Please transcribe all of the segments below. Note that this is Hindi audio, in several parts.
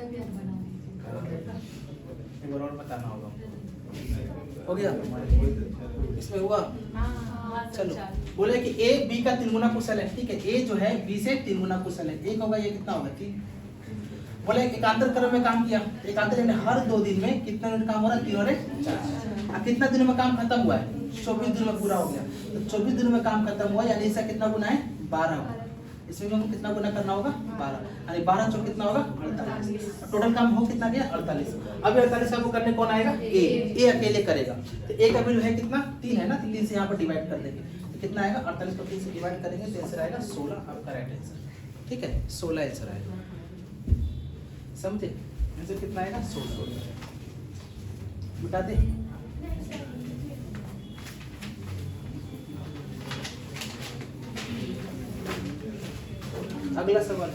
एक बार और बताना होगा। हो गया, इसमें हुआ। चलो बोले कि ए बी का 3 गुना कुशल है, ठीक है। ए जो है बी से 3 गुना कुशल है। एक होगा, ये कितना होगा 3। बोले एकांतर क्रम में काम किया, एकांतर यानी हर 2 दिन में कितना यूनिट काम हो रहा है, 3 और 4। अब कितना दिनों में काम खत्म हुआ है, 24 दिनों में पूरा हो गया। तो 24 दिनों में काम खत्म हुआ, यानी इसका कितना गुना है, 12। इसमें हमको कितना गुना करना होगा, 12, यानी 12 चौक कितना होगा, 48। टोटल काम हो कितना गया, 48। अब 48 का करने कौन आएगा, ए अकेले करेगा। तो ए का वैल्यू है कितना, 3 है ना, तो 3 से यहाँ पर डिवाइड कर देंगे तो कितना आएगा, 48 को 3 से डिवाइड करेंगे तो आंसर आएगा 16। आपका राइट आंसर, ठीक है, 16 आंसर आएगा। समझे, आंसर कितना आएगा, 16। बता दे। अगला सवाल,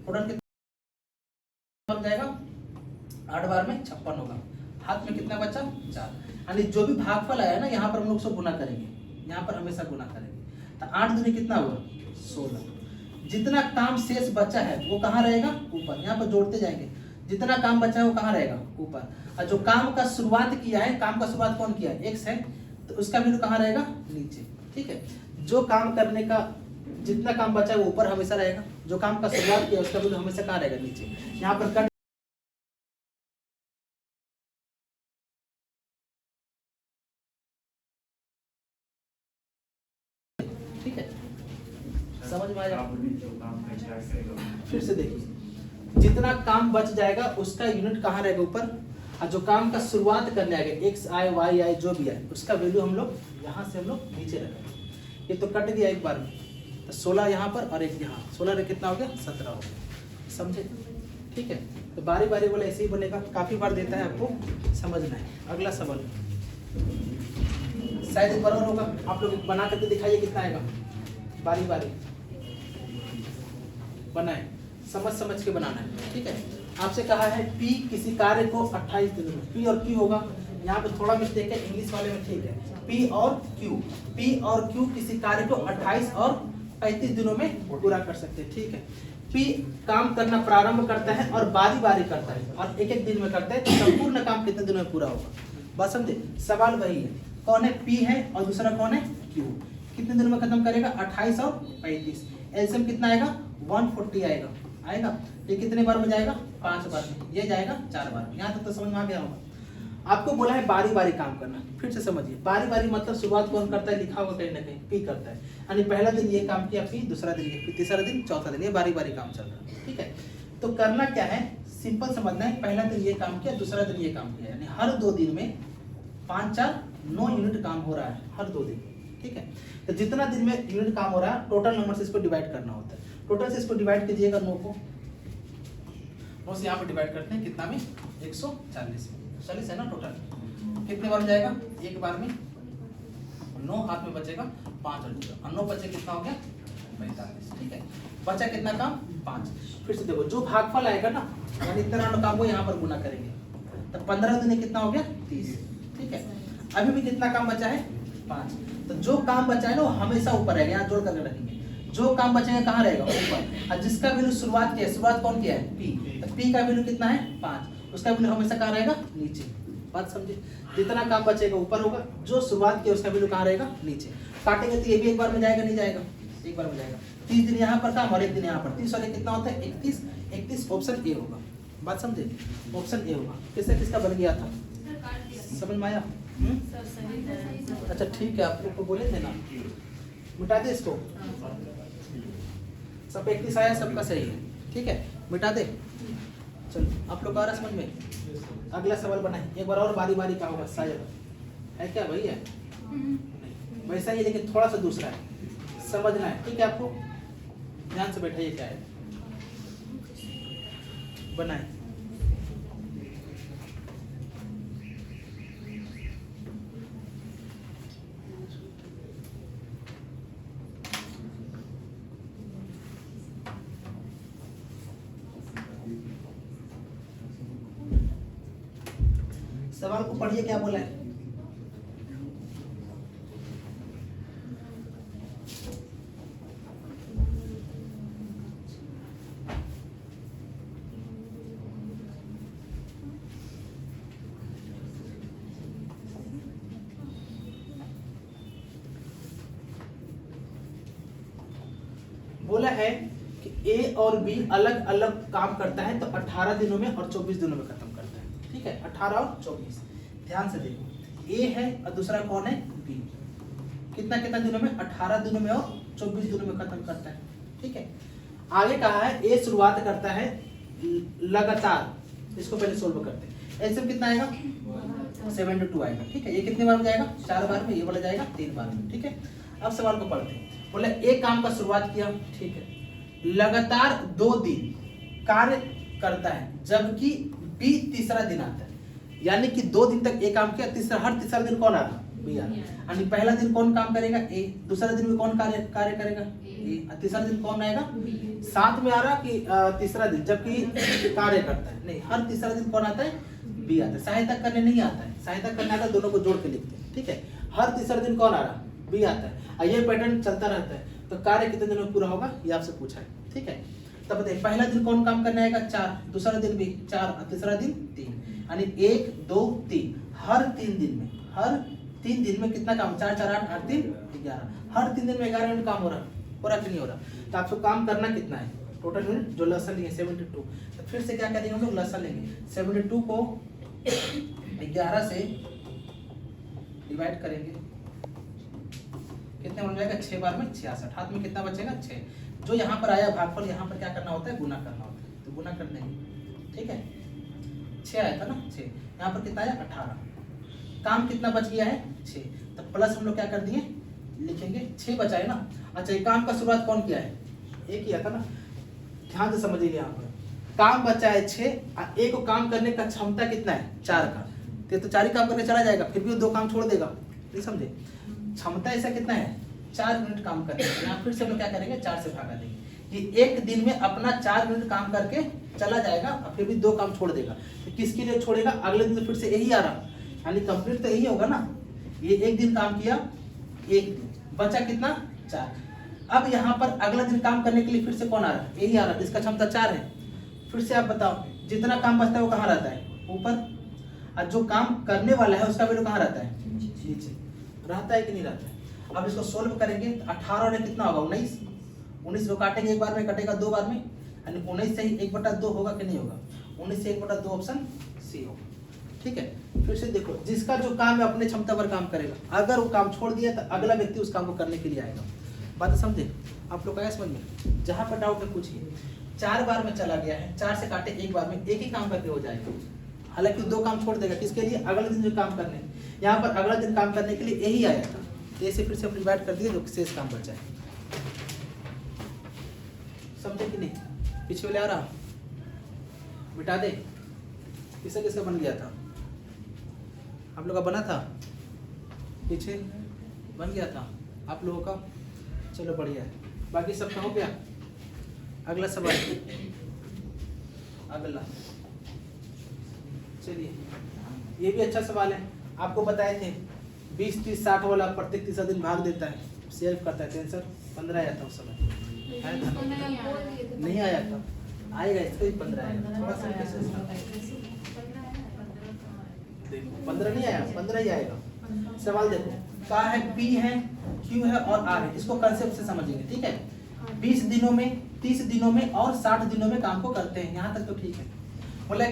टोटल कितना बन जाएगा, 8 बार में 56 होगा। हाथ में कितना बचा, 4। यानी जो भी भागफल आया ना, यहाँ पर हम लोग सब गुना करेंगे, यहाँ पर हमेशा गुना करेंगे। तो 8 दूनी कितना हुआ, 16। जितना काम शेष बचा है वो कहाँ रहेगा, ऊपर। यहाँ पर जोड़ते जाएंगे, जितना काम बचा है वो कहाँ रहेगा, ऊपर। और जो काम का शुरुआत किया है, काम का शुरुआत कौन किया है, x है, तो उसका वैल्यू कहाँ रहेगा, नीचे, ठीक है। जो काम करने का जितना काम बचा है वो ऊपर हमेशा रहेगा, जो काम का शुरुआत किया उसका वैल्यू हमेशा कहाँ रहेगा, नीचे। यहाँ पर कट, ठीक है, समझ में आया। फिर से देखिए, जितना काम बच जाएगा उसका यूनिट कहाँ रहेगा, ऊपर। और जो काम का शुरुआत करने आएगा, x i y i जो भी है, उसका वैल्यू हम लोग यहाँ से हम लोग नीचे रखेंगे। ये तो कट गया एक बार में, तो 16 यहाँ पर और एक यहाँ, 16 रे कितना हो गया, 17 हो गया। समझे, ठीक है। तो बारी बारी बोले ऐसे ही बनेगा, काफी बार देता है, आपको समझना है। अगला सवाल शायद बराबर होगा, आप लोग बना करके दिखाइए कितना आएगा, बारी बारी बनाए, समझ समझ के बनाना है, ठीक है। आपसे कहा है P किसी कार्य को 28 दिनों में, P और Q होगा, यहाँ पे थोड़ा मिस्टेक है, इंग्लिश वाले में ठीक है, P और Q किसी कार्य को 28 और 35 दिनों में पूरा कर सकते हैं, ठीक है। P काम करना प्रारंभ करता है और बारी बारी करता है और एक एक दिन में करता है, तो संपूर्ण काम कितने दिनों में पूरा होगा, बात समझे। सवाल वही है, कौन है, P है और दूसरा कौन है, Q। कितने दिनों में खत्म करेगा, 28 और 35। एलसीएम कितना आएगा, 140 आएगा। ये कितने बार में जाएगा, 5 बार में, ये जाएगा 4 बार। यहाँ तक तो समझ में आ गया होगा। आपको बोला है बारी बारी काम करना, फिर से समझिए। बारी बारी मतलब शुरुआत कौन करता है, लिखा होगा कहीं ना कहीं, P करता है। यानी पहला दिन ये काम किया P, दूसरा दिन ये, तीसरा दिन, चौथा दिन, ये बारी बारी काम चल रहा है, ठीक है। तो करना क्या है, सिंपल समझना है, पहला दिन ये काम किया, दूसरा दिन ये काम किया, यानी हर 2 दिन में 5 4 9 यूनिट काम हो रहा है, हर 2 दिन, ठीक है। तो जितना दिन में यूनिट काम हो रहा है, टोटल नंबर से इसको डिवाइड करना होता है। टोटल से इसको डिवाइड कीजिएगा 9 को, 9 से यहाँ पर डिवाइड करते हैं, कितना में, 140 है ना टोटल। कितने बार में जाएगा, एक बार में 9, हाथ में बचेगा 5 और 0, 9 बचे कितना हो गया, 45, ठीक है। बचा कितना काम, 5। फिर से देखो, जो भागफल आएगा ना, यानी इतना काम को यहाँ पर गुना करेंगे, तो 15 दिन कितना हो गया, 30, ठीक है। अभी भी कितना काम बचा है, 5। तो जो काम बचा है ना वो हमेशा ऊपर रहेगा, यहाँ जोड़ करके रखेंगे। जो काम बचेगा कहाँ रहेगा, ऊपर। और जिसका वैल्यू शुरुआत किया है, शुरुआत कौन किया है, P, तो P का वैल्यू कितना है, 5, उसका वैल्यू हमेशा कहाँ रहेगा, नीचे। बात समझे, जितना काम बचेगा ऊपर होगा, जो शुरुआत किया उसका वैल्यू कहाँ रहेगा, नीचे। काटेंगे तो ये भी एक बार में जाएगा, नहीं जाएगा, एक बार में जाएगा। 30 दिन यहाँ पर काम और एक दिन यहाँ पर, 30 और कितना होता है, 31 ऑप्शन ए होगा। बात समझे, ऑप्शन ए होगा। किससे किसका बन गया था, समझ में आया? अच्छा ठीक है, आप लोग को बोले थे ना, मिटा दे इसको। सब 31 आया, सबका सही है, ठीक है, मिटा दे। चलो आप लोग आ रहा समझ में? अगला सवाल बनाए, एक बार और बारी बारी का होगा शायद, है क्या भैया? नहीं वैसा ही, लेकिन थोड़ा सा दूसरा है, समझना है, ठीक है? आपको ध्यान से बैठाइए, क्या है बनाए। सवाल को पढ़िए, क्या बोला है? बोला है कि ए और बी अलग अलग काम करता है तो 18 दिनों में और 24 दिनों में खत्म करता है, ठीक है? 18 और 24। ध्यान से देखो, ए है और दूसरा कौन है? बी। कितना कितना दिनों में? 18 दिनों में और 24 दिनों में खत्म करता है, ठीक है? आगे कहा है ए शुरुआत करता है लगातार। इसको पहले सोल्व करते हैं। एलसीएम कितना आएगा? 72 आएगा, ठीक है? ये कितने बार में जाएगा? 4 बार में। ये वाला जाएगा 3 बार में, ठीक है? अब सवाल को पढ़ते हैं। बोले एक काम का शुरुआत किया, ठीक है, लगातार 2 दिन कार्य करता है, जबकि बी तीसरा दिन आता है। यानी कि 2 दिन तक ए काम किया, हर तीसरा दिन कौन आ रहा? बी आ रहा। यानी पहला दिन कौन काम करेगा? ए। दूसरा दिन में कौन कार्य करेगा? ए। तीसरा दिन कौन आएगा? साथ में आ रहा कि तीसरा दिन, जबकि कार्य करता है नहीं, हर तीसरा दिन कौन आता है? बी आता है। सहायता करने नहीं आता है, सहायता करने आता है, दोनों को जोड़ के लिखते हैं, ठीक है? हर तीसरा दिन कौन आ रहा? बी आता है। ये पैटर्न चलता रहता है। तो कार्य कितने दिनों में पूरा होगा, ये आपसे पूछा है, ठीक है? तब बताइए, पहला दिन कौन काम करने आएगा? 4। दूसरा दिन भी 4 और तीसरा दिन 3। यानी 1 2 3 हर 3 दिन में, हर 3 दिन में कितना काम? 4 4 8 8 3 11। हर 3 दिन में 11 यूनिट काम हो रहा कि नहीं हो रहा? तो आपको काम करना कितना है? टोटल यूनिट जो लसन लेंगे 72। तो फिर से क्या करेंगे हम लोग? लसन लेंगे। 72 को 11 से डिवाइड करेंगे, कितने बन जाएगा? 6 बार में 66। हाथ में कितना बचेगा? 6। जो यहाँ पर आया भागफल, यहाँ पर क्या करना होता है? गुना करना होता है। तो गुना कर देंगे, ठीक है? 6 आया था ना, 6। यहाँ पर कितना आया? 18। काम कितना बच गया है? 6। तो प्लस हम लोग क्या कर दिए? लिखेंगे 6 बचा है ना। अच्छा, ये काम का शुरुआत कौन किया है? ए किया था ना। ध्यान से समझिए, यहाँ पर काम बचा है 6 और ए को काम करने का क्षमता कितना है? 4 का। तो 4 ही काम करके चला जाएगा, फिर भी 2 काम छोड़ देगा, नहीं समझे? क्षमता ऐसा कितना है? 4 यूनिट काम करने का। यहाँ फिर से हम लोग क्या करेंगे? 4 से भागा देंगे। ये एक दिन में अपना 4 यूनिट काम करके चला जाएगा और फिर भी 2 काम छोड़ देगा। तो किसके लिए छोड़ेगा? अगले दिन तो फिर से यही आ रहा, यानी कंप्लीट तो यही होगा ना। ये एक दिन काम किया, एक दिन बचा कितना? 4। अब यहाँ पर अगला दिन काम करने के लिए फिर से कौन आ रहा है? यही आ रहा है, इसका क्षमता 4 है। फिर से आप बताओ, जितना काम बचता है वो कहाँ रहता है? ऊपर। और जो काम करने वाला है उसका वैल्यू कहाँ रहता है? नीचे। रहता है कि नहीं रहता है? अब इसको सोल्व करेंगे तो 18 में कितना होगा? 19। 19 को काटेंगे, एक बार में कटेगा 2 बार में, यानी 19 से ही 1/2 होगा कि नहीं होगा? 19 से 1/2 ऑप्शन सी होगा, ठीक है? फिर से देखो, जिसका जो काम है अपने क्षमता पर काम करेगा। अगर वो काम छोड़ दिया तो अगला व्यक्ति उस काम को करने के लिए आएगा। बात समझे आप लोग? आया समझ में? जहाँ पर डाउट है पूछिए। 4 बार में चला गया है, 4 से काटे 1 बार में, एक ही काम करके हो जाएगा। हालांकि 2 काम छोड़ देगा, किसके लिए? अगले दिन जो काम करने। यहाँ पर अगला दिन काम करने के लिए यही आया था, ऐसे फिर से हम डिवाइड कर दिए, जो शेष काम बचा है। समझे कि नहीं? पीछे वाले आ रहा, मिटा दे। किसका किसका बन गया था? आप लोगों का बना था? पीछे बन गया था आप लोगों का? चलो बढ़िया है। बाकी सबका हो गया? अगला सवाल, अगला चलिए, ये भी अच्छा सवाल है। आपको बताए थे 20 30 60 वाला प्रत्येक तीसरा दिन भाग देता है, सेव करता है। आंसर 15 आया था उस समय, आया था? नहीं आया था, आएगा इसको ही 15 आएगा। थोड़ा सा देखो 15 नहीं आया, 15 ही आएगा। सवाल देखो, का है P है, Q है और R है। इसको कंसेप्ट से समझेंगे, ठीक है? 20 दिनों में, 30 दिनों में और 60 दिनों में काम को करते हैं, यहाँ तक तो ठीक है। बोले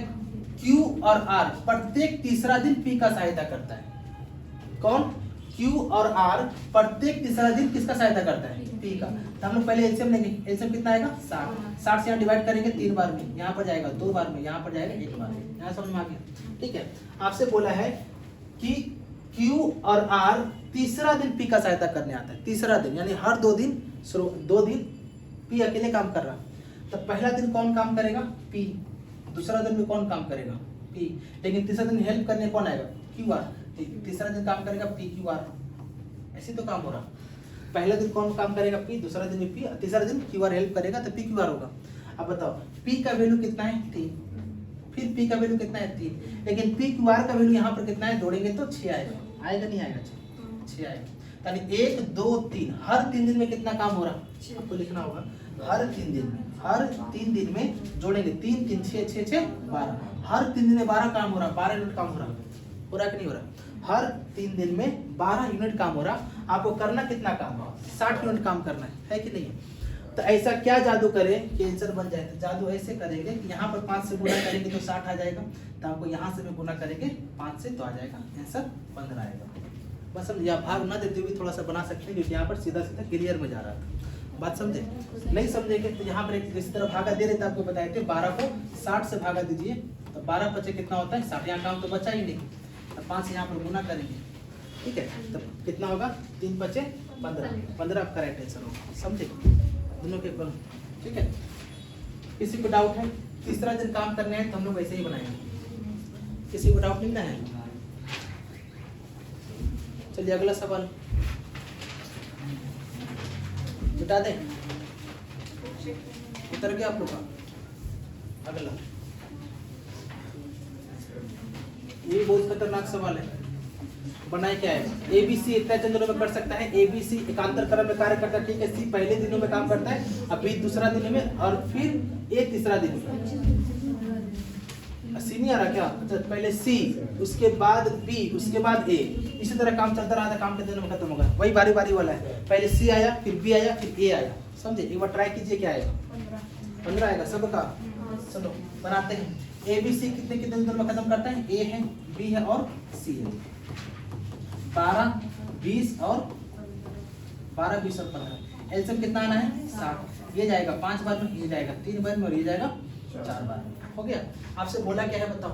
Q और R प्रत्येक तीसरा दिन P का सहायता करता है। कौन? Q और R प्रत्येक तीसरा दिन किसका सहायता करता है? P का। तो हम लोग पहले एलसीएम लेंगे। एलसीएम कितना आएगा? 60। 60 से यहाँ डिवाइड करेंगे 3 बार में, यहाँ पर जाएगा 2 बार में, यहाँ पर जाएगा 1 बार में। यहाँ समझ में आ गया? ठीक है। आपसे बोला है कि Q और R तीसरा दिन P का सहायता करने आता है। तीसरा दिन यानी हर 2 दिन 2 दिन P अकेले काम कर रहा। तो पहला दिन कौन काम करेगा? P। दूसरा दिन में कौन काम करेगा? P। लेकिन तीसरा दिन हेल्प करने कौन आएगा? QR। तीसरा दिन काम करेगा PQR। ऐसे तो काम हो रहा। पहला दिन कौन काम करेगा? P। दूसरा दिन में P। तीसरा दिन QR हेल्प करेगा तो PQR होगा। अब बताओ P का वैल्यू कितना है? 3। फिर P का वैल्यू कितना है? 3। लेकिन PQR का वैल्यू यहाँ पर कितना है? जोड़ेंगे तो 6 आएगा। आएगा नहीं आएगा? 6 आएगा। यानी 1 2 3 हर 3 दिन में कितना काम हो रहा? आपको लिखना होगा हर 3 दिन में। हर 3 दिन में जोड़ेंगे 3 3 6 6 6 12। हर 3 दिन में 12 काम हो रहा। 12 यूनिट काम हो रहा। हो रहा कि नहीं हो रहा? हर 3 दिन में 12 यूनिट काम हो रहा। आपको करना कितना काम? 60 यूनिट काम करना है कि नहीं? तो ऐसा क्या जादू करें कि आंसर बन जाए? तो जादू ऐसे करेंगे कि यहाँ पर 5 से गुना करेंगे तो 60 आ जाएगा। तो आपको यहाँ से भी गुना करेंगे 5 से तो आ जाएगा आंसर 15 आएगा। बस हम या भाग ना देते हुए थोड़ा सा बना सकते हैं क्योंकि यहाँ पर सीधा सीधा क्लियर में जा रहा था। बात समझे? नहीं समझेंगे तो यहाँ पर एक इस तरह भागा दे रहे थे, आपको बताए थे 12 को 60 से भागा दीजिए तो 12 बचे कितना होता है? 60। यहाँ काम तो बचा ही नहीं। तो 5 यहाँ पर गुना करेंगे। ठीक है, तो कितना होगा? 3 बचे 15। 15 आपका राइट आंसर होगा। समझे? दोनों के बल। ठीक है। किसी को डाउट है? तीसरा दिन काम करने हैं तो हम लोग वैसे ही बनाएंगे। किसी को डाउट नहीं ना है? चलिए अगला सवाल मिटा दें। उतर गया आप लोग का? अगला ये बहुत खतरनाक सवाल है। बनाए क्या है? ABC इतना दिनों में कर सकता है। ABC एकांतर क्रम में कार्य करता है। ठीक है। C पहले दिनों में काम करता है, अब B दूसरा दिन में और फिर A तीसरा दिन में। C नहीं आ रहा क्या? अच्छा पहले C उसके बाद B उसके बाद A, इसी तरह काम चलता रहा था। काम के दिनों में खत्म होगा। वही बारी बारी वाला है। पहले C आया, फिर B आया, फिर A आया। समझे? एक बार ट्राई कीजिए क्या आएगा? 15 आएगा सबका। चलो बनाते हैं। ABC कितने कितने दिनों में खत्म करता है? A है, B है और C है। 12 20 और 12 20 और 15। एलसीएम कितना आना है? 60। ये जाएगा 5 बार में, ये जाएगा 3 बार में और ये जाएगा 4 बार में। हो गया। आपसे बोला क्या है बताओ?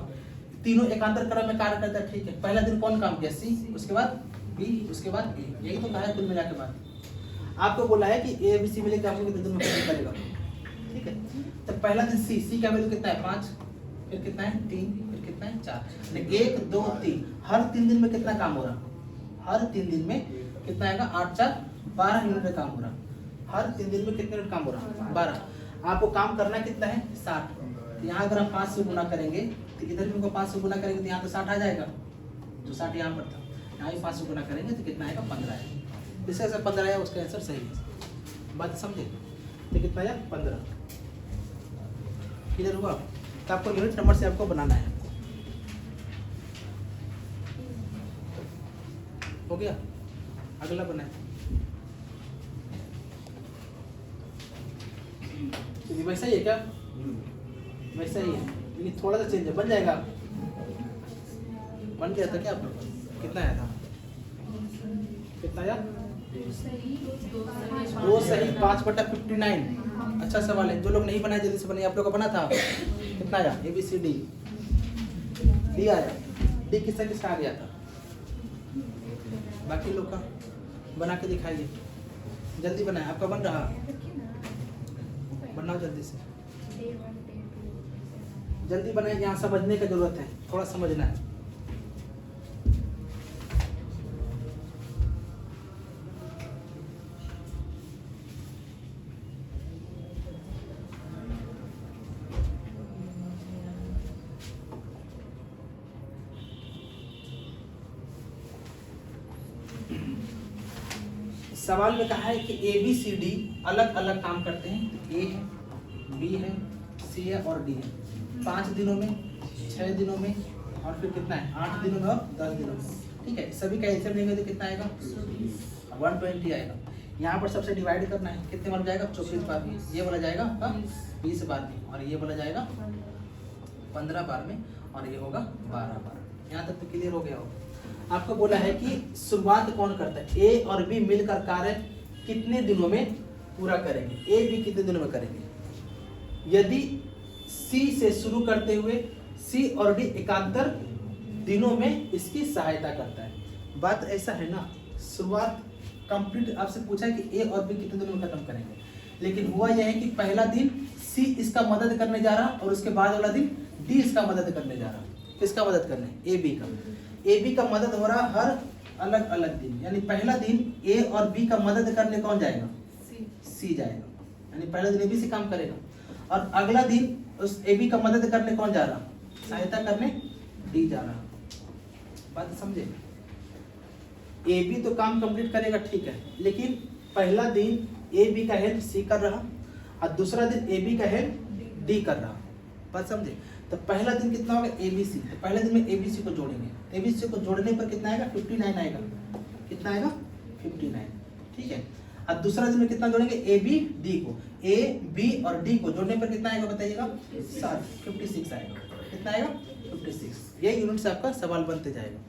तीनों एकांतर क्रम में कार्य करता है। ठीक है। पहला दिन कौन काम किया? C, उसके बाद B, उसके बाद A। यही तो कहा है कुल मिला के बाद। आपको बोला है कि ABC मिले के आपको कितने दिन में खत्म करेगा? ठीक है। तो पहला दिन C का वैल्यू कितना है? 5। फिर कितना है? 3। फिर कितना है? 4। 1 2 3 हर 3 दिन में कितना काम हो रहा? हर 3 दिन में कितना आएगा? 8 4 12 यूनिट में काम हो रहा। हर 3 दिन में कितने यूनिट काम हो रहा? 12। आपको काम करना कितना है? 60। तो यहाँ अगर हम 5 से गुना करेंगे तो इधर भी 5 से गुना करेंगे तो यहाँ तो 60 आ जाएगा। तो 60 यहाँ पर था, यहाँ भी 5 से गुना करेंगे तो कितना आएगा? 15 आएगा। जिसका आंसर 15 आया उसका आंसर सही है। बात समझे? तो कितना आया? 15। क्लियर हुआ? तो आपको यूनिट नंबर से आपको बनाना है। हो गया। अगला बनाए। वैसा ही है क्या? वैसा ही है लेकिन थोड़ा सा चेंज है। बन जाएगा। बन गया था क्या आप लोग? कितना आया था? कितना आया? 2 सही 5/59। अच्छा सवाल है। जो लोग नहीं बनाए जल्दी से बनाइए। आप लोग का बना था? कितना आया? ABCD D आया। D किसका किसका आ गया था? बाकी लोग का बना के दिखाइए। जल्दी बनाए। आपका बन रहा? बनाओ जल्दी से। जल्दी बनाए। यहाँ समझने की जरूरत है, थोड़ा समझना है। सवाल में कहा है कि ABCD अलग अलग काम करते हैं। A है, B है, C है और D है। 5 दिनों में, 6 दिनों में और फिर कितना है? 8 दिनों में और 10 दिनों में। ठीक है। सभी का एलसीएम लेंगे तो कितना आएगा? 120 आएगा। यहाँ पर सबसे डिवाइड करना है। कितने बार जाएगा? 24 बार में। ये वाला जाएगा 20 बार में और ये वाला जाएगा 15 बार में और ये होगा 12। यहाँ तक तो क्लियर हो गया होगा। आपको बोला है कि शुरुआत कौन करता है, ए और बी मिलकर कार्य कितने दिनों में पूरा करेंगे, ए बी कितने दिनों में करेंगे। यदि सी से शुरू करते हुए सी और डी एकांतर दिनों में इसकी सहायता करता है। बात ऐसा है ना, शुरुआत कंप्लीट आपसे पूछा है कि ए और बी कितने दिनों में खत्म करेंगे, लेकिन हुआ यह है कि पहला दिन सी इसका मदद करने जा रहा और उसके बाद वाला दिन डी इसका मदद करने जा रहा। किसका मदद करने, ए बी का। ए बी का मदद हो रहा हर अलग अलग दिन, यानी पहला दिन ए और बी का मदद करने कौन जाएगा, सी जाएगा, यानी पहला दिन ए बी से काम करेगा, और अगला दिन उस ए बी का मदद करने कौन जा रहा, सहायता करने डी जा रहा। बात समझे, ए बी तो काम कंप्लीट करेगा ठीक है, लेकिन पहला दिन ए बी का हेल्प सी कर रहा और दूसरा दिन ए बी का हेल्प डी कर रहा। बात समझे, तो पहला दिन कितना होगा ए बी सी, तो पहले दिन में ए बी सी को जोड़ेंगे, ए बी सी को जोड़ने पर कितना आएगा 59 आएगा, कितना आएगा 59, ठीक है। और दूसरा दिन में कितना जोड़ेंगे ए बी डी को, ए बी और डी को जोड़ने पर कितना आएगा बताइएगा 56 आएगा, कितना आएगा 56। ये यूनिट से आपका सवाल बनते जाएगा।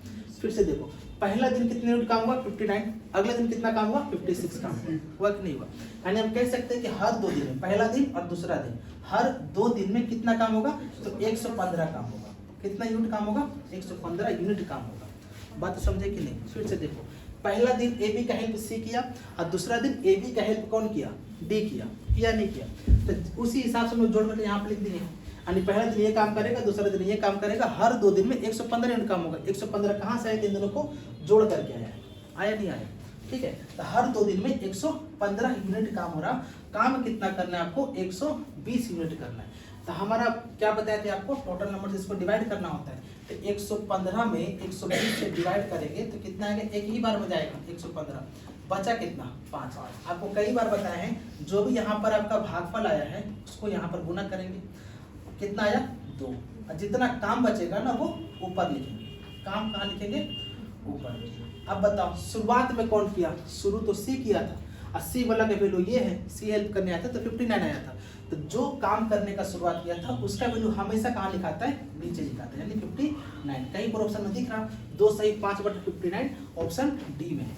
फिर से देखो, पहला दिन कितने यूनिट काम हुआ 59, अगला दिन कितना काम हुआ 56 काम हुआ कि नहीं हुआ। यानी हम कह सकते हैं कि हर 2 दिन में, पहला दिन और दूसरा दिन, हर 2 दिन में कितना काम होगा, तो 115 काम होगा। कितना यूनिट काम होगा, 115 यूनिट काम होगा। बात समझे कि नहीं। फिर से देखो, पहला दिन ए बी का हेल्प सी किया और दूसरा दिन ए बी का हेल्प कौन किया, डी किया नहीं किया, तो उसी हिसाब से हम जोड़ करके यहाँ पे लिख देंगे। यानी पहला दिन ये काम करेगा, दूसरा दिन ये काम करेगा, हर 2 दिन में 115 यूनिट काम होगा। 115 कहाँ से आए, इन दोनों को जोड़ करके आया नहीं आया, ठीक है। तो हर 2 दिन में 115 यूनिट काम हो रहा। काम कितना करना है आपको, 120 यूनिट करना है। तो हमारा क्या बताया थे आपको, टोटल नंबर से इसको डिवाइड करना होता है। तो 115 में 120 से डिवाइड करेंगे तो कितना आएगा, एक ही बार में जाएगा 115, बचा कितना 5। आपको कई बार बताया है, जो भी यहाँ पर आपका भागफल आया है उसको यहाँ पर गुना करेंगे, कितना आया 2, और जितना काम बचेगा ना वो ऊपर लिखेंगे। काम कहाँ लिखेंगे, ऊपर। अब बताओ शुरुआत में कौन किया, शुरू तो सी किया था, 80 वाला का वैल्यू ये है, सी हेल्प करने आया था तो 59 आया था। तो जो काम करने का शुरुआत किया था उसका वैल्यू हमेशा कहाँ लिखाता है, नीचे लिखाता है, यानी 59। कहीं पर ऑप्शन में दिख रहा 2 सही 5/59, ऑप्शन डी में है।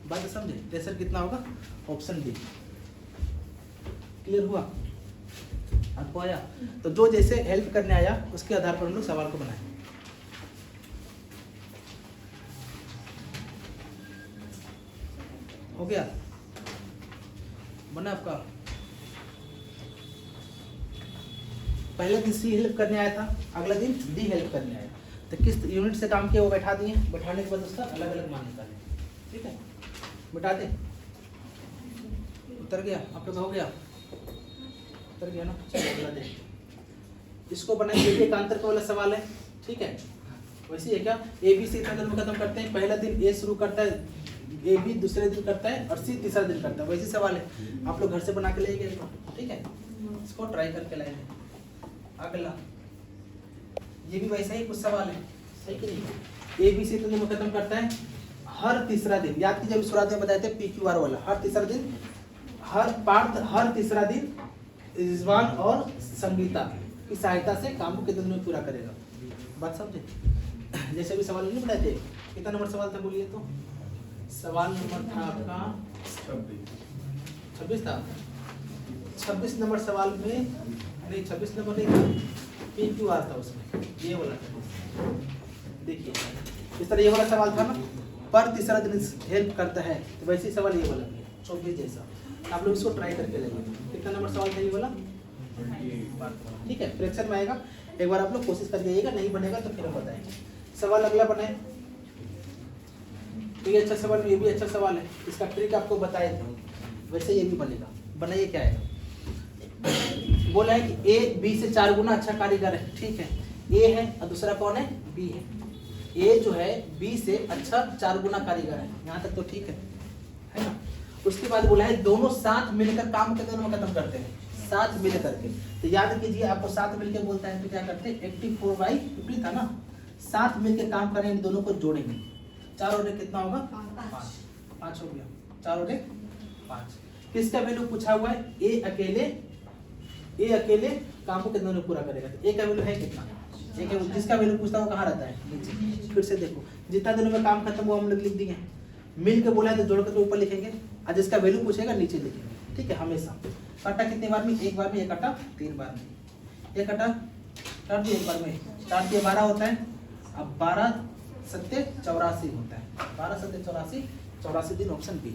बात समझे, आंसर कितना होगा, ऑप्शन डी। क्लियर हुआ आपको आया। तो जो जैसे हेल्प करने आया उसके आधार पर हम लोग सवाल को बनाए। हो गया, बना आपका। पहले दिन सी हेल्प करने आया था, अगला दिन डी हेल्प करने आया, तो किस यूनिट से काम किया वो बैठा दिए, बैठाने के बाद उसका अलग अलग मान निकाले, ठीक है। बैठा दे, उतर गया आप लोग, हो गया उतर गया ना। चलो अगला दे, इसको बनाएंगे, एकांतर का वाला सवाल है, ठीक है। वैसे है क्या, ए बी सी इतना दिन में खत्म करते हैं, पहला दिन ए शुरू करता है, ए बी दूसरे दिन करता है और सी तीसरा दिन करता है। वैसे सवाल है, आप लोग घर से बना के ले गए, ठीक है, इसको ट्राई करके लाएंगे। अगला ये भी वैसा ही कुछ सवाल है, सही कि नहीं। ए बी सी इतने दिन में खत्म करता है, हर तीसरा दिन, याद कीजिए शुरुआत में बताए थे PQR वाला, हर तीसरा दिन, हर तीसरा दिन रिजवान और संगीता की सहायता से काम को कितने दिन में पूरा करेगा। बात समझे, जैसे भी सवाल नहीं बताए थे। कितना नंबर सवाल था बोलिए तो, सवाल नंबर था आपका 26 था। 26 नंबर सवाल में, नहीं 26 नंबर नहीं, PQR था उसमें, ये वाला था। देखिए इस तरह ये वाला सवाल था ना, पर तीसरा दिन हेल्प करता है, तो वैसे सवाल ये वाला 24 जैसा। आप लोग इसको ट्राई करके लेंगे। कितना नंबर सवाल था ये वाला, ठीक है, फ्रैक्शन में आएगा। एक बार आप लोग कोशिश कर जाइएगा, नहीं बनेगा तो फिर हम बताएंगे। सवाल अगला बनाए, तो ये अच्छा सवाल, ये भी अच्छा सवाल है, इसका ट्रिक आपको बताए थे, वैसे ये भी बनेगा। बनाइए, क्या है, बोला है कि ए बी से 4 गुना अच्छा कारीगर है, ठीक है। ए है और दूसरा कौन है, बी है। ए जो है बी से अच्छा 4 गुना कारीगर है, यहाँ तक तो ठीक है ना। उसके बाद बोला है दोनों साथ मिलकर काम कितने दिनों में खत्म करते हैं, साथ मिल करके। तो याद कीजिए, आपको साथ मिलकर बोलता है तो क्या करते हैं, 84/50 था ना, साथ मिलकर काम करेंगे, इन दोनों को जोड़ेंगे। 4 और 1 कितना होगा, 5 हो गया, 4 और 1 5। किसका वैल्यू पूछा हुआ है, ए अकेले काम को कितने में पूरा करेगा। तो ए का वैल्यू है कितना एक जिसका वैल्यू पूछता है वो कहाँ रहता है, नीचे। फिर से देखो, जितना दिनों में काम खत्म हुआ हम लोग लिख दिए, मिल के बोला है तो जोड़ कर ऊपर लिखेंगे, और जिसका वैल्यू पूछेगा नीचे लिखेंगे, ठीक है। हमेशा काटा कितने बार में, एक बार में, एक काटा 3 बार में, एक काटा काट दिया एक बार में, 4 दिए 12 होता है। अब 12 सत्ते 84 होता है, 12 सत्ते 84, 84 दिन ऑप्शन बी।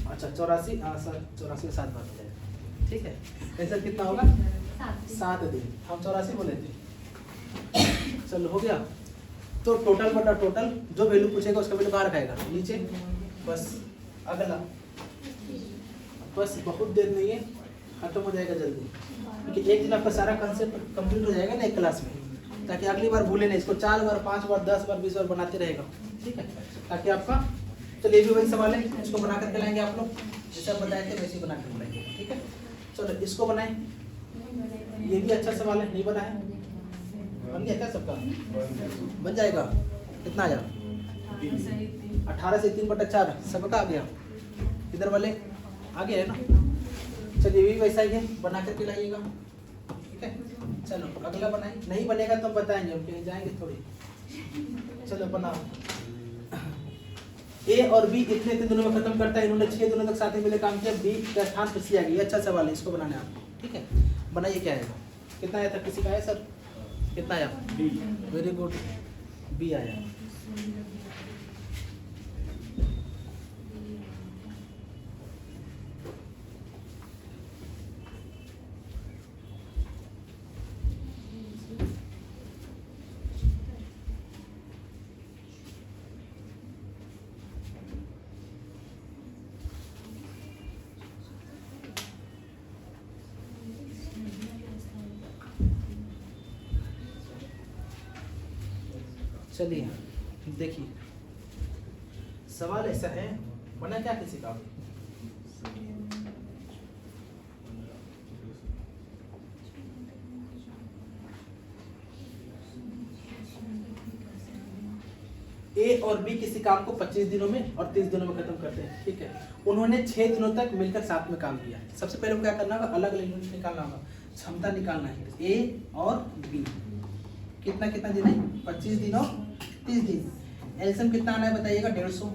अच्छा 84, हाँ सर 84 7 बार हो जाएगा, ठीक है। ऐसा कितना होगा 7 दिन, हम 84 बोले थे। चलो हो गया। तो टोटल बटा टोटल, जो वैल्यू पूछेगा उसका वैल्यू बाहर खाएगा नीचे। बस अगला, बस बहुत देर नहीं है, खत्म हो जाएगा जल्दी, क्योंकि एक दिन आपका सारा कंसेप्ट कंप्लीट हो जाएगा ना एक क्लास में, ताकि अगली बार भूले नहीं। इसको 4 बार 5 बार 10 बार 20 बार बनाते रहेगा, ठीक है, ताकि आपका। चलिए ये भी वही सवाल है, इसको बना करके लाएंगे आप लोग, जैसे आप बताए थे वैसे ही बना के बुलाएंगे, ठीक है। चलो इसको बनाएं, ये भी अच्छा सवाल है, नहीं बनाए, बन गया क्या सबका, बन जाएगा। कितना आया 18 से 3/4 सबका आ गया, इधर वाले आ गया है ना। चलिए ये भी वैसा ही है, बना करके लाइएगा, ठीक है। चलो अगला बनाए, नहीं बनेगा तो हम बताएंगे, हम कहीं जाएंगे थोड़ी। चलो बनाओ। ए और बी इतने दिनों में खत्म करता है, इन्होंने 6 दिनों तक साथ में मिले काम किया, बी का स्थान पर सी आ गई। अच्छा सवाल है, इसको बनाना है आपको, ठीक है। बनाइए, क्या आएगा, कितना आया था, किसी का आया सर, कितना आया, बी। वेरी गुड, बी आया। चलिए देखिए, सवाल ऐसा है, बना क्या किसी का, ए और बी किसी काम को 25 दिनों में और 30 दिनों में खत्म करते हैं, ठीक है। उन्होंने 6 दिनों तक मिलकर साथ में काम किया। सबसे पहले क्या करना होगा, अलग अलग यूनिट निकालना होगा, क्षमता निकालना है। ए और बी कितना कितना दिन है, 25 दिन और 30 दिन। एलसीएम कितना आना है बताइएगा, 150।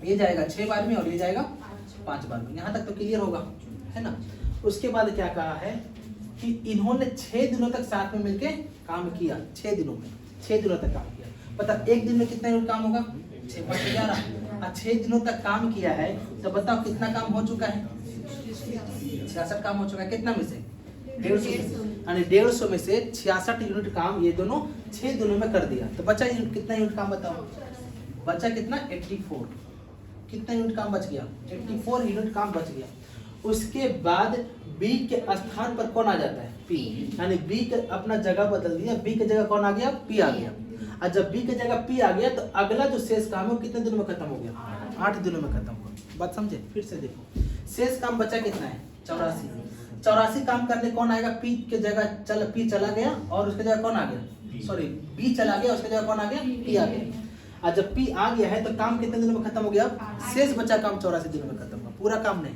ये जाएगा 6 बार में और ये जाएगा 5 बार में। यहाँ तक तो क्लियर होगा, है ना। उसके बाद क्या कहा है कि इन्होंने 6 दिनों तक साथ में मिलके काम किया, 6 दिनों में, 6 दिनों तक काम किया। पता एक दिन में कितना यूनिट काम होगा, 6 × 5 = 11। और 6 दिनों तक काम किया है, तो बताओ कितना काम हो चुका है, 66 काम हो चुका है। कितना में से, 150, यानी 150 में से 66 यूनिट काम ये दोनों 6 दिनों में कर दिया। तो बचा कितना यूनिट काम बताओ, बचा कितना, 84। कितना यूनिट काम बच गया, 84 यूनिट काम बच गया। उसके बाद बी के स्थान पर कौन आ जाता है, पी, यानी बी के अपना जगह बदल दिया, बी के जगह कौन आ गया, पी आ गया। और जब बी के जगह पी आ गया तो अगला जो शेष काम है वो कितने दिनों में खत्म हो गया, 8 दिनों में खत्म हुआ। बात समझे, फिर से देखो, शेष काम बचा कितना है, 84। 84 काम करने कौन आएगा, पी के जगह पी चला गया और उसके जगह कौन आ गया, सॉरी बी चला गया, उसके जगह कौन आ गया, पी आ गया। और जब पी आ गया है तो काम कितने दिनों में खत्म हो गया, शेष बचा काम 84 दिनों में खत्म हुआ, पूरा काम नहीं।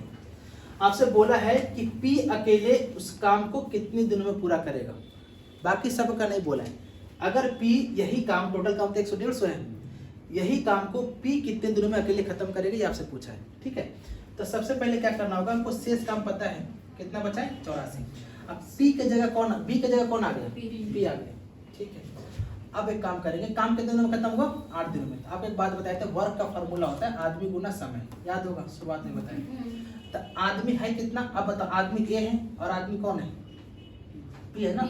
आपसे बोला है कि पी अकेले उस काम को कितने दिनों में पूरा करेगा, बाकी सब का नहीं बोला है। अगर पी यही काम, टोटल काम तो 100-150 है, यही काम को पी कितने दिनों में अकेले खत्म करेगा ये आपसे पूछा है, ठीक है। तो सबसे पहले क्या करना होगा, हमको शेष काम पता है कितना बचा है, 84। अब पी के जगह कौन, बी के जगह कौन आ गया, पी आ गया, ठीक है। अब एक काम करेंगे, काम कितने दिनों में खत्म हुआ, 8 दिनों में। आप एक बात बताए थे, वर्क का फॉर्मूला होता है आदमी गुना समय, याद होगा, शुरुआत में बताया। तो आदमी है कितना, अब बताओ, आदमी ए है और आदमी कौन है, पी है ना।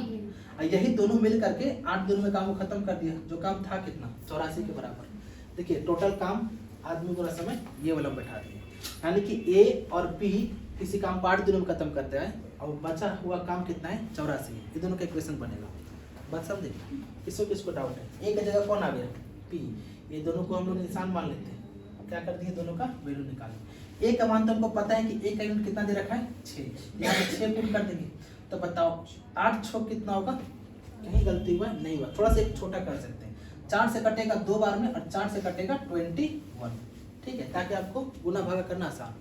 यही दोनों मिल करके 8 दिनों में काम को खत्म कर दिया, जो काम था कितना, 84 के बराबर। देखिए टोटल काम आदमी गुना समय, ये वाला बैठा दिया, यानी कि ए और पी किसी काम को 8 दिनों में खत्म करते हैं और बचा हुआ काम कितना है, 84। ये दोनों का इक्वेशन बनेगा। बात समझे, किसको डाउट है, ए की जगह कौन आ गया, पी, ये दोनों को हम लोग निशान मान लेते हैं, क्या कर दिए, दोनों का वैल्यू निकालें। ए का मान तो हमको पता है कि ए का यूनिट कितना दे रखा है, 6, यहाँ पे 6 पुट कर देंगे। तो बताओ 8 × 6 कितना होगा, कहीं गलती हुआ नहीं हुआ, थोड़ा सा एक छोटा कर सकते हैं, 4 से कटेगा 2 बार में और 4 से कटेगा 21, ठीक है, ताकि आपको गुना भागा करना आसान हो।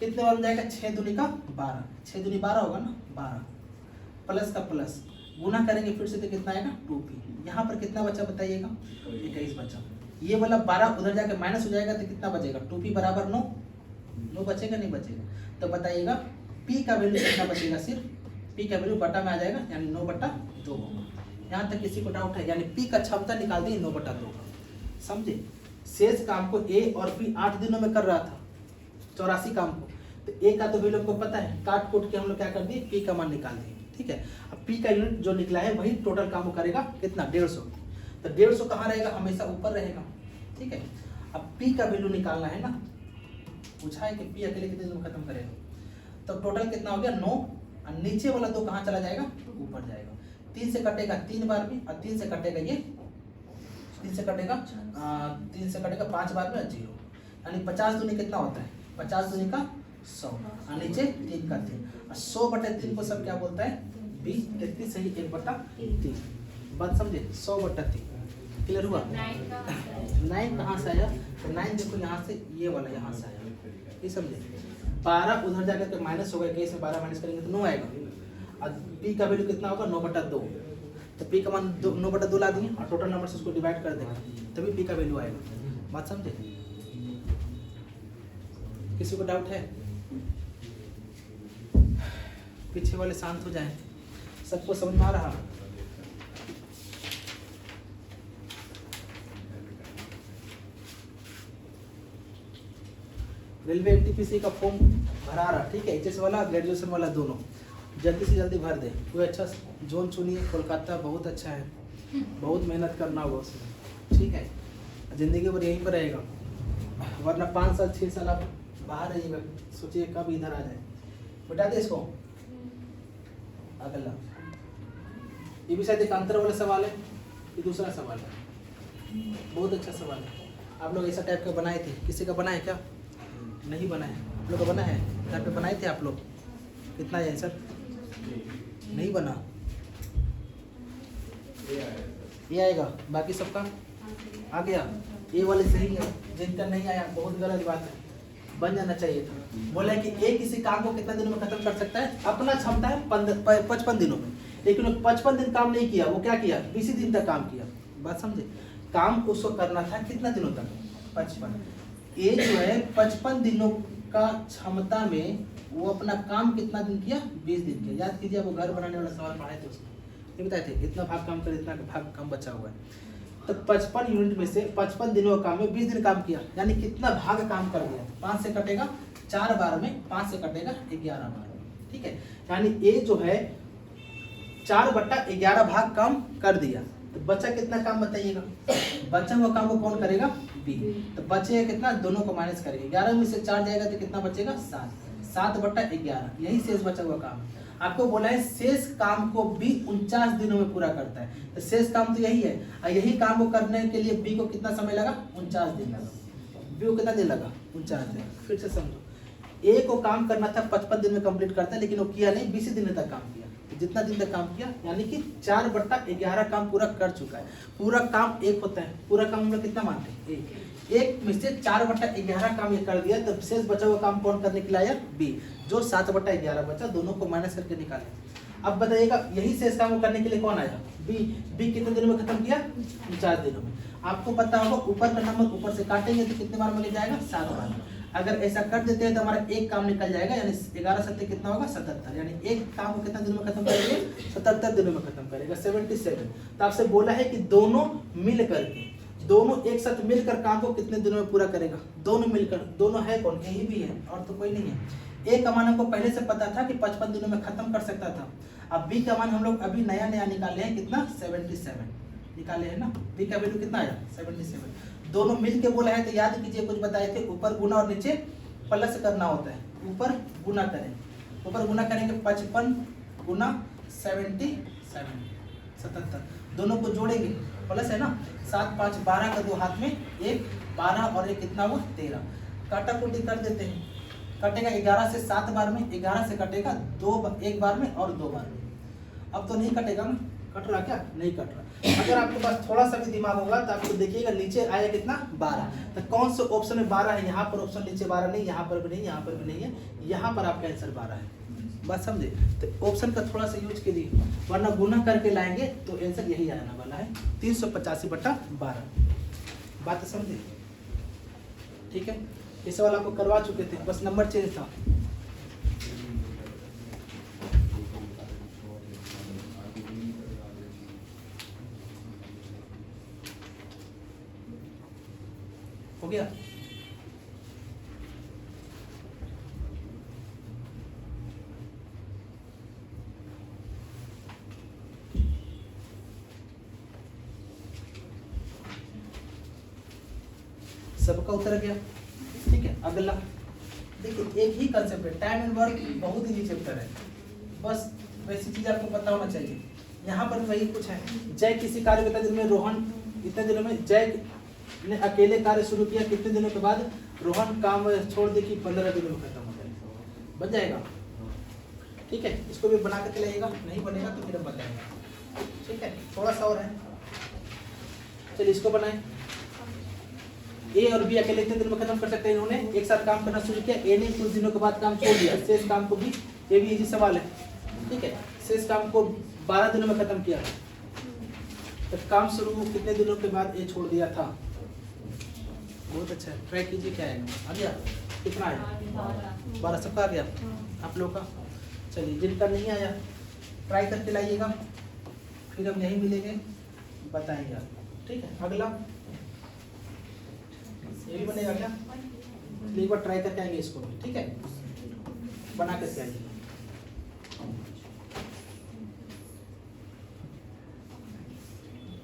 कितने बार में जाएगा, 6 दूनी का 12, 6 दूनी 12 होगा ना, 12। प्लस का प्लस गुना करेंगे फिर से तो कितना आएगा 2p। यहाँ पर कितना बचा बताइएगा 21 बचा। ये वाला 12 उधर जाके माइनस हो जाएगा तो कितना बचेगा 2p बराबर 9 बचेगा नहीं बचेगा। तो बताइएगा p का वैल्यू कितना बचेगा, सिर्फ p का वैल्यू बटा में आ जाएगा यानी 9/2 होगा। यहाँ तक किसी को डाउट है? यानी p का क्षमता निकाल दी 9/2 समझे। शेष काम को a और p 8 दिनों में कर रहा था 84 काम को, तो a का तो वैल्यू हमको पता है, काट कोट के हम लोग क्या कर दिए p का मान निकाल दिए, ठीक है। अब p का यूनिट जो निकला है वही टोटल काम को करेगा कितना 150। तो 150 कहाँ रहेगा, हमेशा ऊपर रहेगा, ठीक है। अब p का वैल्यू निकालना है ना, पूछा है कि p अकेले कितने दिन में खत्म करेगा, तो टोटल कितना हो गया 9 और नीचे वाला 2 कहाँ चला जाएगा ऊपर जाएगा। 3 से कटेगा 3 बार में और 3 से कटेगा ये 3 से कटेगा 5 बार में 0, यानी 50 दूनी कितना होता है 50 दूनी का 100 और नीचे 3 का 3 और 100/3 को सब क्या बोलता है 20। 33 सही 1/3 बात समझे 100/3 क्लियर हुआ। 9 कहाँ से आया, तो 9 देखो यहाँ से ये वाला यहाँ से आया, ये समझे। 12 उधर जाकर के माइनस होगा, 21 में 12 माइनस करेंगे तो 9 आएगा और p का वैल्यू कितना होगा 9/2, तो p का मान 9/2 ला दिए और टोटल नंबर से उसको डिवाइड कर देंगे तभी p का वैल्यू आएगा। बात समझे, किसी को डाउट है? पीछे वाले शांत हो जाएं, सबको समझ में आ रहा? रेलवे एनटीपीसी का फॉर्म भरा रहा, ठीक है, एचएस वाला ग्रेजुएशन वाला दोनों, जल्दी से जल्दी भर दे। कोई अच्छा जोन चुनिए, कोलकाता बहुत अच्छा है, बहुत मेहनत करना होगा उसमें, ठीक है, जिंदगी भर यहीं पर रहेगा, वरना 5 साल 6 साल आप बाहर रहिएगा, सोचिए कब इधर आ जाए। बता दे इसको अगला, ये भी शायद एक अंतर वाला सवाल है, ये दूसरा सवाल है, बहुत अच्छा सवाल है। आप लोग ऐसा टाइप का बनाए थे, किसी का बनाए क्या? नहीं बनाए, आप लोग का बना है, घर पे बनाए थे आप लोग? कितना है आंसर? नहीं बना, ये आएगा, बाकी सबका आ गया। ये वाले सही है, जिनका नहीं आया बहुत गलत बात है, बन जाना चाहिए था। बोला है कि एक किसी काम को कितना दिनों में खत्म कर सकता है, अपना क्षमता है 55 दिनों में, लेकिन 55 दिन काम नहीं किया, वो क्या किया 20 दिन तक काम किया। बात समझे, काम उसको करना था कितना दिनों तक 55, ये जो है 55 दिनों का क्षमता में वो अपना काम कितना दिन किया 20 दिन किया। याद कीजिए, वो घर बनाने वाला सवाल पढ़ाए थे उसमें, ये बताए थे इतना भाग काम कर इतना भाग काम बचा हुआ है। तो 55 यूनिट में से 55 दिनों का काम में 20 दिन काम किया, यानी कितना भाग काम कर दिया। 5 से कटेगा 4 बार में, 5 से कटेगा 11 बार में, ठीक है। यानी ये जो है 4/11 भाग काम कर दिया, तो बचा कितना काम बताइएगा। बचा हुआ काम को कौन करेगा बी, तो बचेगा कितना, दोनों को माइनस करेंगे, 11 में से 4 जाएगा तो कितना बचेगा 7/11, यही शेष बचा हुआ काम। आपको बोला है शेष काम को बी 49 दिनों में पूरा करता है, तो शेष काम तो यही है, और यही काम को करने के लिए बी को कितना समय लगा 49 दिन लगा। बी को कितना दिन लगा 49 दिन। फिर से समझो, ए को काम करना था 55 दिन में कंप्लीट करता है, लेकिन वो किया नहीं, 20 दिन तक काम किया। जितना दिन तक काम किया यानी कि 4/11 काम पूरा कर चुका है। पूरा काम एक होता है, पूरा काम हम लोग कितना मानते हैं एक में से 4/11 काम ये कर दिया, तब शेष बचा हुआ काम कौन करने के लिए आया बी, जो 7/11 बचा, दोनों को माइनस करके निकाले। अब बताइएगा यही शेष काम को करने के लिए कौन आया बी। बी कितने दिनों में खत्म किया 49 दिनों में। आपको पता होगा ऊपर का नंबर ऊपर से काटेंगे तो कितने बार मिल जाएगा 7 बार। अगर ऐसा कर देते हैं तो हमारा एक काम निकल जाएगा, यानी 11 7 कितना होगा 77, यानी एक काम को कितना दिनों में खत्म करेंगे 77 दिनों में खत्म करेगा 77। तो आपसे बोला है कि दोनों मिल करके, दोनों एक साथ मिलकर काम को कितने दिनों में पूरा करेगा। दोनों मिलकर, दोनों है कौन, यही भी है और तो कोई नहीं है। ए का मान हमको पहले से पता था कि 55 दिनों में खत्म कर सकता था। अब बी का मान हम लोग अभी नया निकाले हैं, कितना 77 निकाले हैं ना। बी का वैल्यू कितना आया 77। दोनों मिल के बोला है तो याद कीजिए कुछ बताए थे, ऊपर गुना और नीचे प्लस करना होता है। ऊपर गुना करें, ऊपर गुना करेंगे 55 गुना 77, दोनों को जोड़ेंगे प्लस है ना, 7 5 12 का 2 हाथ में 1 12 और 1 कितना हुआ 13। काटा कुटी कर देते हैं, कटेगा 11 से 7 बार में, 11 से कटेगा 1 बार में और 2 बार में। अब तो नहीं कटेगा ना, कट रहा क्या नहीं कट रहा। अगर आपके पास थोड़ा सा भी दिमाग होगा तो आपको देखिएगा नीचे आया कितना 12, तो कौन से ऑप्शन में 12 है। यहाँ पर ऑप्शन नीचे 12 नहीं, यहाँ पर भी नहीं, यहाँ पर भी नहीं है, यहाँ पर आपका आंसर 12 है। बात समझे? तो ऑप्शन का थोड़ा सा यूज कीजिए, वरना गुना करके लाएंगे तो आंसर यही आने वाला है 385/12। बात समझे? ठीक है, ये सवाल आपको करवा चुके थे, बस नंबर चेंज था। हो गया? सबका उत्तर गया। ठीक है, अगला देखिए, एक ही कंसेप्ट है, टाइम एंड वर्क, बहुत ही चैप्टर है, बस वैसी चीज आपको पता होना चाहिए। यहाँ पर वही कुछ है, जय किसी कार्य के दिन में रोहन, इतने दिनों में जय ने अकेले कार्य शुरू किया, कितने दिनों के बाद रोहन काम छोड़ दे कि 15 दिनों में खत्म हो जाएगा। बन जाएगा? ठीक है, इसको भी बना के लाइएगा, नहीं बनेगा तो फिर हम बताएंगे। ठीक है, थोड़ा सा और है, चलिए इसको बनाएं। ए और बी अकेले कितने दिन में खत्म कर सकते हैं? इन्होंने एक साथ काम करना शुरू किया, ए ने कुछ दिनों के बाद काम छोड़ दिया, शेष काम को भी, ये भी इजी सवाल है। ठीक है, शेष काम को 12 दिनों में खत्म किया, तो काम शुरू कितने दिनों के बाद ए छोड़ दिया था? बहुत अच्छा है, ट्राई कीजिए। क्या है आ गया? कितना है? 12। सबका आ गया आप लोग का? चलिए, जिनका नहीं आया ट्राई करके लाइएगा, फिर हम यही मिलेंगे, बताएंगे आपको। ठीक है, अगला ये भी बनेगा क्या? एक बार ट्राई करके आएंगे इसको भी। ठीक है, बना करके आइए।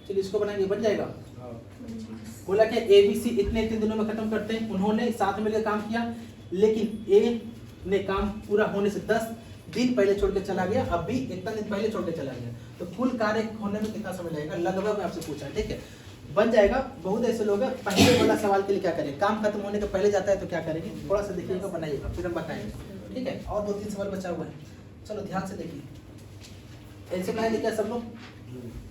चलिए इसको बनाएंगे, बन जाएगा। बोला कि ABC इतने इतने दिनों में खत्म करते हैं, उन्होंने साथ मिलकर काम किया, लेकिन ए ने काम पूरा होने से 10 दिन पहले छोड़ के चला गया, अब भी इतना दिन पहले छोड़ के चला गया, तो कुल कार्य होने में कितना समय लगेगा? लगभग मैं आपसे पूछा है। ठीक है, बन जाएगा। बहुत ऐसे लोग हैं, पहले वाला सवाल के लिए क्या करें, काम खत्म होने के पहले जाता है तो क्या करेंगे, थोड़ा सा देखिएगा, बनाइएगा, फिर हम बताएंगे। ठीक है, और 2-3 सवाल बचा हुआ है, चलो ध्यान से देखिए। ऐसे बनाएंगे क्या सब लोग?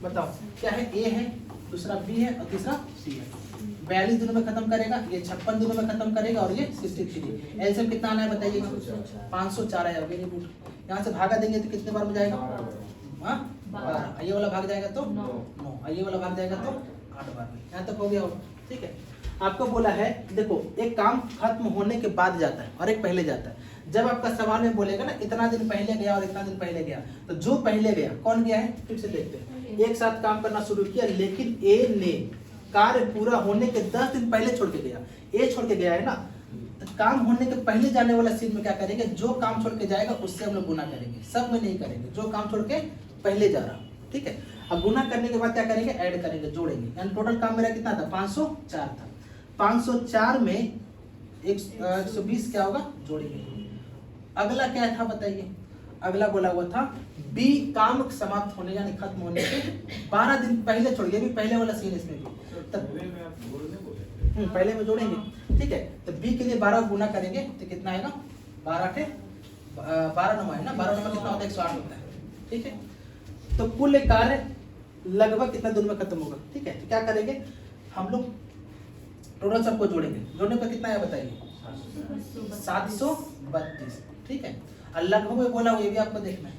बताओ क्या है? ए है, दूसरा बी है और तीसरा सी है। 42 दिनों में खत्म करेगा, ये 56 दिनों में खत्म करेगा, और ये 63। एलसीएम कितना आना है बताइएगा? 504 है। Very good. यहाँ से भागा देंगे तो कितने बार में जाएगा? 12। ये वाला भाग जाएगा तो 9, ये वाला भाग जाएगा तो 8 बार में। यहाँ तक हो गया होगा। ठीक है, आपको बोला है, देखो एक काम खत्म होने के बाद जाता है और एक पहले जाता है। जब आपका सवाल में बोलेगा ना इतना दिन पहले गया और इतना दिन पहले गया, तो जो पहले गया कौन गया है? फिर से देखते हैं। एक साथ काम करना शुरू किया, लेकिन ए ने कार्य पूरा होने के 10 दिन पहले छोड़ के गया। ए छोड़ के गया है ना, तो काम होने के पहले जाने वाला सीन में क्या करेंगे? जो काम छोड़ के जाएगा उससे हम लोग गुना करेंगे, सब में नहीं करेंगे, जो काम छोड़ के पहले जा रहा। ठीक है, अब गुना करने के बाद क्या करेंगे? ऐड करेंगे, जोड़ेंगे। यानी टोटल काम मेरा कितना था? 504 था। 504 में 120 क्या होगा? जोड़ेंगे। अगला क्या था बताइए? अगला बोला हुआ था बी काम समाप्त होने यानी खत्म होने के 12 दिन पहले छोड़ गया, भी पहले वाला सीन इसमें भी पहले में जोड़ेंगे। ठीक है, तो बी के लिए 12 गुना करेंगे तो कितना आएगा? 12 नंबर है ना, 12 नंबर कितना होता है? 108 होता है। ठीक है, तो कुल कार्य लगभग कितना दिन में खत्म होगा? ठीक है, तो क्या करेंगे हम लोग? टोटल सबको जोड़ेंगे, जोड़ने पर कितना है बताइए? 732। ठीक है, और लगभग में बोला ये भी आपको देखना है,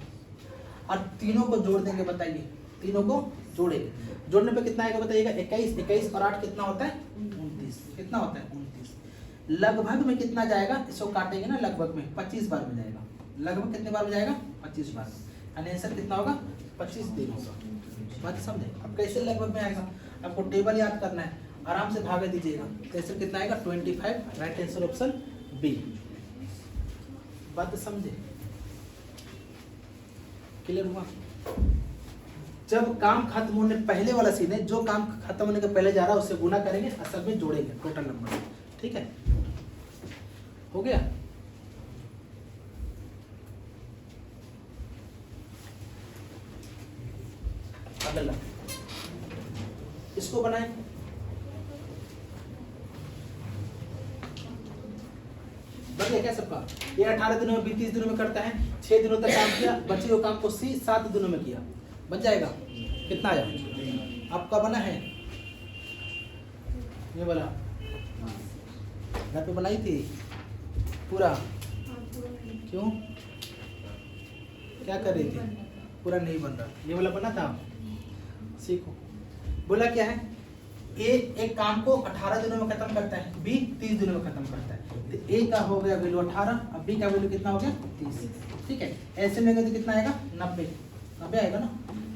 और तीनों को जोड़ देंगे। बताइए, तीनों को जोड़ेंगे, जोड़ने पे कितना आएगा बताइएगा? 21, 21 और 8 कितना होता है? 29। कितना होता है? 29। लगभग में कितना जाएगा? इसको काटेंगे ना, लगभग में 25 बार में जाएगा। लगभग कितने बार में जाएगा? 25 बार। आंसर कितना होगा? 25 दिन होगा। बात समझे? अब कैसे लगभग में आएगा? आपको टेबल याद करना है, आराम से भागा दीजिएगा। तो आंसर कितना आएगा? 25। Right answer option B. बात समझे? क्लियर हुआ? जब काम खत्म होने पहले वाला सीन है, जो काम खत्म होने के पहले जा रहा है उससे गुना करेंगे, असल में जोड़ेंगे टोटल नंबर। ठीक है, हो गया? अगला इसको बनाएं। बन गया क्या सबका? ये 18 दिनों में 30 दिनों में करता है, 6 दिनों तक काम किया, बचे हुए काम को सी 7 दिनों में किया। बन जाएगा? कितना आया आपका? बना है ये वाला, घर पे बनाई थी पूरा? क्यों? क्या कर रही थी? पूरा नहीं बन रहा, ये वाला बना था, सीखो। बोला क्या है, ए एक काम को 18 दिनों में खत्म करता है, बी 30 दिनों में खत्म करता है। तो ए का हो गया वैल्यू 18 और बी का वैल्यू कितना हो गया 30। ठीक है, ऐसे में तो कितना आएगा 90 आएगा ना।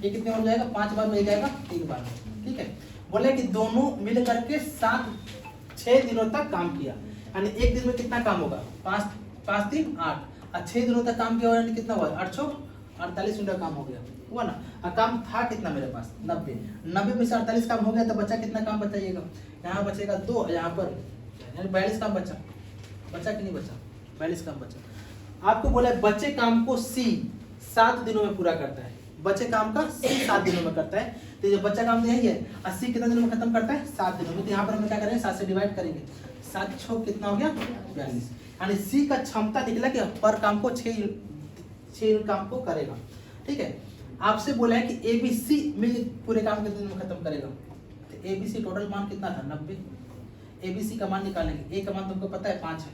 ये कितने हो जाएगा, 5 बार में जाएगा 3 बार में। ठीक है, बोले कि दोनों मिल करके 6 दिनों तक काम किया, यानी एक दिन में कितना काम होगा, 5 3 8 और 6 दिनों तक काम किया, यानी कितना हुआ 8 48 मिनट का काम हो गया, हुआ ना। और काम था कितना मेरे पास 90 में से 48 काम हो गया, तो बचा कितना काम बताइएगा, यहाँ बचेगा 2, यहाँ पर यानी 42 काम बचा कि नहीं बचा, 42 काम बचा। आपको बोला बचे काम को सी 7 दिनों में पूरा करता है, बचे काम का सी 7 दिनों में करता है। तो जो बच्चा काम तो यही है, 80 कितना दिनों में खत्म करता है 7 दिनों में। तो यहाँ पर हम क्या करेंगे 7 से डिवाइड करेंगे, 7 6 कितना हो गया 42, यानी सी का क्षमता निकला कि पर काम को 6 काम को करेगा। ठीक है, आपसे बोला है कि एबीसी में पूरे काम कितने दिन में खत्म करेगा, तो एबीसी टोटल मान कितना था 90। एबीसी का मान निकालेंगे, ए का मान तुमको पता है 5 है,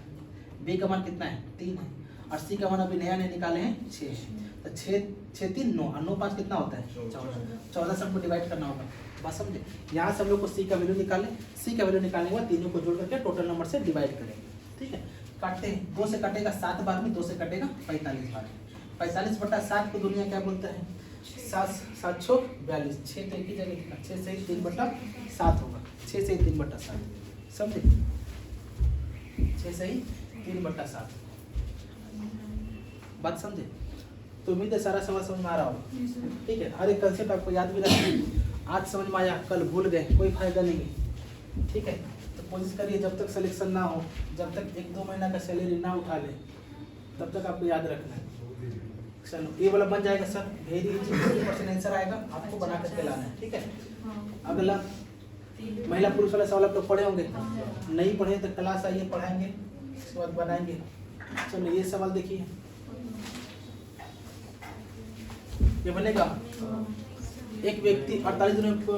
बी का मान कितना है 3 है, और सी का मान अभी नया निकाले हैं 6 है। तो 6 3 9 और 9 5 कितना होता है 14 सबको डिवाइड करना होगा, बात समझे। यहाँ से हम लोग को सी का वैल्यू निकालें, सी का वैल्यू निकालने के बाद तीनों को जोड़ करके टोटल नंबर से डिवाइड करेंगे। ठीक है, काटते हैं, 2 से कटेगा 7 बार में, 2 से कटेगा 45 बार में। 45/7 को दुनिया क्या बोलता है, 7 7 6 42, 6 तो एक ही जगह लिखा, 6 से 3/7 होगा, 6 से 3/7 समझे, 6 से 3/7 बात समझे। तो उम्मीद है सारा समझ में आ रहा होगा। ठीक है, हर एक कंसेप्ट आपको याद भी रखिए, आज समझ में आया कल भूल गए कोई फायदा नहीं है। ठीक है, तो कोशिश करिए जब तक सिलेक्शन ना हो, जब तक 1-2 महीना का सैलरी ना उठा ले, तब तक आपको याद रखना है। चलो ये वाला बन जाएगा सर, वेरी इजी, 50% आंसर आएगा, आपको बना करके लाना है। ठीक है, अगला महिला पुरुष वाला सवाल आप लोग पढ़े होंगे, नहीं पढ़े तो क्लास आइए पढ़ाएंगे, उसके बाद बनाएंगे। चलो ये सवाल देखिए, ये बनेगा एक व्यक्ति 48 दिनों को,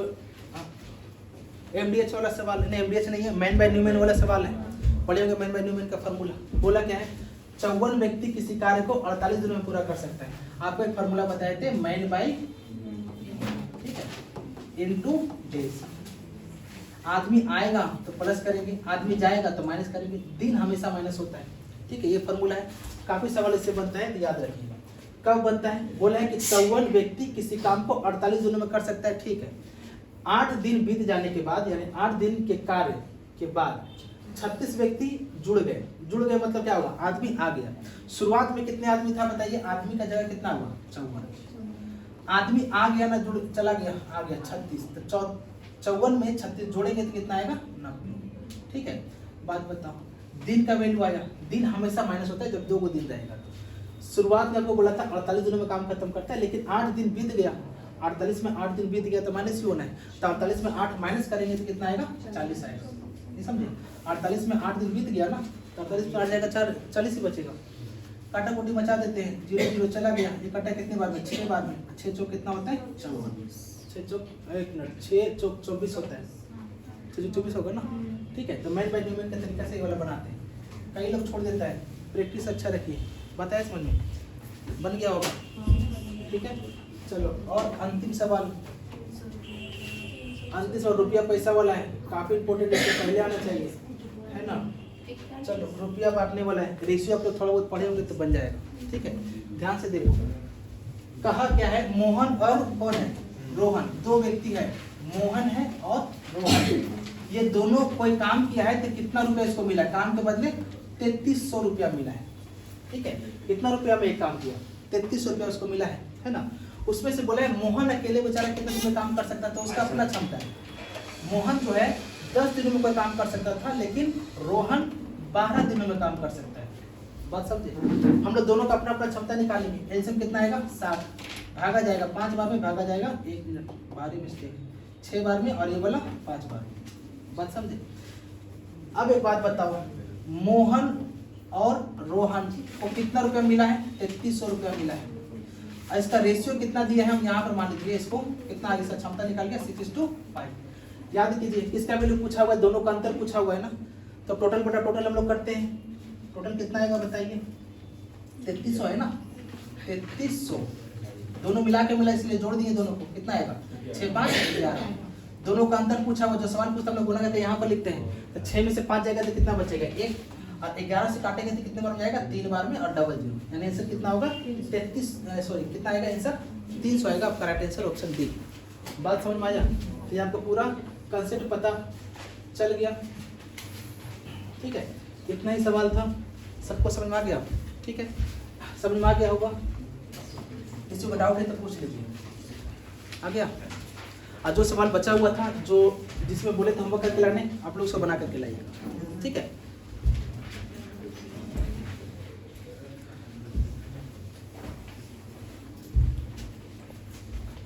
एमडीएच वाला सवाल नहीं, एमडीएच नहीं है, मैन बाय न्यूमैन वाला सवाल है, पढ़े होंगे मैन बाय न्यूमैन का फार्मूला। बोला क्या है, 54 व्यक्ति किसी कार्य को 48 दिनों में पूरा कर सकता है। आपको एक फार्मूला बताए थे, मैन बाय, ठीक है, इनटू डेज। आदमी आएगा तो प्लस करेंगे, आदमी जाएगा तो माइनस करेंगे, दिन हमेशा माइनस होता है। ठीक है, ये फार्मूला है, काफी सवाल इससे बनता है, तो याद रखिएगा। कब बनता है, बोला है कि 54 व्यक्ति किसी काम को 48 दिनों में कर सकता है। ठीक है, 8 दिन बीत जाने के बाद, यानी 8 दिन के कार्य के बाद 36 व्यक्ति जुड़ गए मतलब क्या होगा, आदमी आ गया। शुरुआत में कितने आदमी था बताइए, आदमी का जगह कितना हुआ 54, आदमी आ गया ना, जुड़ चला गया, आ गया 36, तो 54 में 36 जोड़ेंगे तो कितना आएगा 90। ठीक है, बात बताओ, दिन का वैल्यू आया, दिन हमेशा माइनस होता है जब 2 दिन रहेगा। शुरुआत में आपको बोला था 48 दिनों में काम खत्म करता है, लेकिन 8 दिन बीत गया, 48 में 8 दिन बीत गया तो माइनस ही होना है, तो 48 में 8 माइनस करेंगे तो कितना आएगा 40 आएगा, नहीं समझे। 48 में 8 दिन बीत गया ना, तो 48 में 8 जाएगा 40 ही बचेगा। काटा कोटी बचा देते हैं, 0 0 चला गया, ये कटा कितने बार में 6 बार में, 6 चौक कितना होता है 54, 6 चौक 1 मिनट 6 चौक 24 होता है, 6 24 होगा ना। ठीक है, तो मैन बाय न्यूमैन के तरीके से ये वाला बनाते हैं, कई लोग छोड़ देता है, प्रैक्टिस अच्छा रखिए, बताया समझ में बन गया होगा। ठीक है, चलो और अंतिम सवाल, अंतिम सवाल रुपया पैसा वाला है, काफी इंपोर्टेंट है, पहले आना चाहिए, है ना। चलो रुपया बांटने वाला है, रेशियो आप लोग थोड़ा बहुत पढ़े होंगे तो बन जाएगा। ठीक है, ध्यान से देखो, कहा क्या है, मोहन और कौन है, रोहन, 2 व्यक्ति है, मोहन है और रोहन, ये दोनों कोई काम किया है, तो कितना रुपया इसको मिला, काम के बदले 3300 रुपया मिला है। ठीक है, कितना रुपया में एक काम किया, 3300 रुपया उसको मिला है ना। उसमें से बोला है मोहन अकेले बेचारा कितने दिन में काम कर सकता था, उसका अपना क्षमता है। मोहन जो है 10 दिनों में कोई काम कर सकता था, लेकिन रोहन 12 दिनों में काम कर सकता है, बात समझे। हम लोग दोनों का अपना अपना क्षमता निकालेंगे, एलसीएम कितना आएगा 7, भागा जाएगा 5 बार में, भागा जाएगा 1 मिनट, भारी मिस्टेक 6 बार में, और ये वाला 5 बार में, बात समझे। अब एक बात बताओ, मोहन और रोहन को कितना रुपया मिला है, 3300 रुपया मिला है, और इसका रेशियो कितना दिया है, हम यहाँ पर मान लीजिए इसको कितना आगे से क्षमता निकाल गया 6:5। याद कीजिए, इसका वैल्यू पूछा हुआ है, दोनों का अंतर पूछा हुआ है ना, तो टोटल बटा टोटल हम लोग करते हैं, टोटल कितना आएगा बताइए, 3300 है ना, 3300 दोनों मिला के मिला इसलिए जोड़ दिए दोनों को, कितना आएगा 6 5 11। दोनों का अंतर पूछा हुआ, जो सवाल पूछता हम लोग गुना करके यहाँ पर लिखते हैं, तो 6 में से 5 जाएगा तो कितना बचेगा 1, और 11 से काटेंगे तो कितने बार में जाएगा 3 बार में, और डबल 0, यानी आंसर कितना होगा 33 सॉरी कितना आएगा आंसर 300 आएगा। आपका राइट आंसर ऑप्शन डी। बात समझ में आया? तो ये आपको पूरा कंसेप्ट पता चल गया, ठीक है। इतना ही सवाल था, सबको समझ में आ गया? ठीक है, समझ में आ गया होगा। किसी को डाउट है तो पूछ लीजिए। आ गया? और जो सवाल बचा हुआ था, जो जिसमें बोले थे होमवर्क करके लाने, आप लोग उसको बना करके लाइएगा, ठीक है।